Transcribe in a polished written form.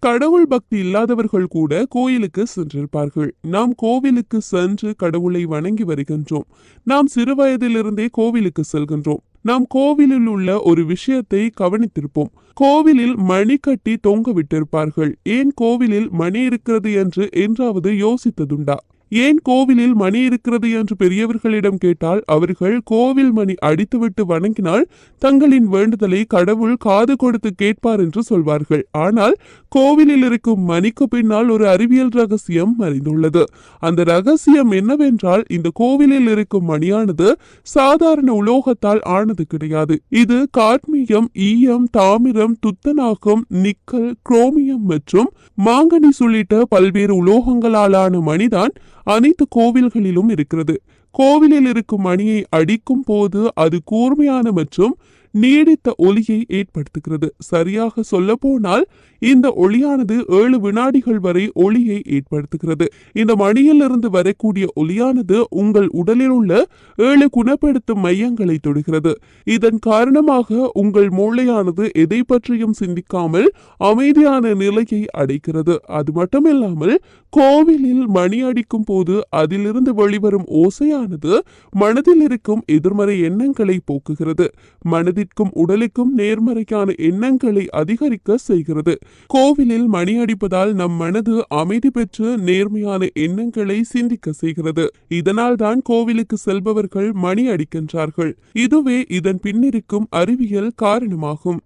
கடவுள் பக்தி இல்லாதவர்கள் கூட கோயிலுக்கு சென்றிருப்பார்கள். நாம் கோவிலுக்கு சென்று கடவுளை வணங்கி வருகின்றோம். நாம் சிறு வயதிலிருந்தே கோவிலுக்கு செல்கின்றோம். நாம் கோவிலில் உள்ள ஒரு விஷயத்தை கவனித்திருப்போம். கோவிலில் மணி கட்டி தொங்க விட்டிருப்பார்கள். ஏன் கோவிலில் மணி இருக்கிறது என்று என்றாவது யோசித்ததுண்டா? ஏன் கோவிலில் மணி இருக்கிறது என்று பெரியவர்களிடம் கேட்டால் அவர்கள் கோவில் மணி அடித்துவிட்டு வணங்கினால் தங்களின் வேண்டுதலை கடவுள் காது கொடுத்து கேட்பார் என்று சொல்வார்கள். ஆனால் கோவிலில் இருக்கும் மணிக்கு பின்னால் ஒரு அறிவியல் ரகசியம் மறைந்துள்ளது. அந்த ரகசியம் என்னவென்றால், இந்த கோவிலில் இருக்கும் மணியானது சாதாரண உலோகத்தால் ஆனது கிடையாது. இது காட்மியம், ஈயம், தாமிரம், துத்தநாகம், நிக்கல், குரோமியம் மற்றும் மாங்கனீஸ் உள்ளிட்ட பல்வேறு உலோகங்களாலான மணிதான் அனைத்து கோவில்களிலும் இருக்கிறது. கோவிலில் இருக்கும் மணியை அடிக்கும் போது அது கூர்மையான மற்றும் நீடித்த ஒலியை ஏற்படுத்துகிறது. சரியாக சொல்ல போனால் இந்த ஒளியானது 7 வினாடிகள் வரை ஒளியை ஏற்படுத்துகிறது. இந்த மணியிலிருந்து வரக்கூடிய ஒளியானது உங்கள் உடலில் உள்ள 7 குணப்படுத்தும் மையங்களை தொடுகிறது. இதன் காரணமாக உங்கள் மூளையானது எதை பற்றியும் சிந்திக்காமல் அமைதியான நிலையை அடைகிறது. அது மட்டுமில்லாமல் கோவிலில் மணி அடிக்கும் போது அதிலிருந்து வெளிவரும் ஓசையானது மனதில் இருக்கும் எதிர்மறை எண்ணங்களை போக்குகிறது. மனதிற்கும் உடலுக்கும் நேர்மறையான எண்ணங்களை அதிகரிக்க செய்கிறது. கோவிலில் மணி அடிப்பதால் நம் மனது அமைதி பெற்று நேர்மையான எண்ணங்களை சிந்திக்க செய்கிறது. இதனால் தான் கோவிலுக்கு செல்பவர்கள் மணி அடிக்கின்றார்கள். இதுவே இதன் பின்னிருக்கும் அறிவியல் காரணமாகும்.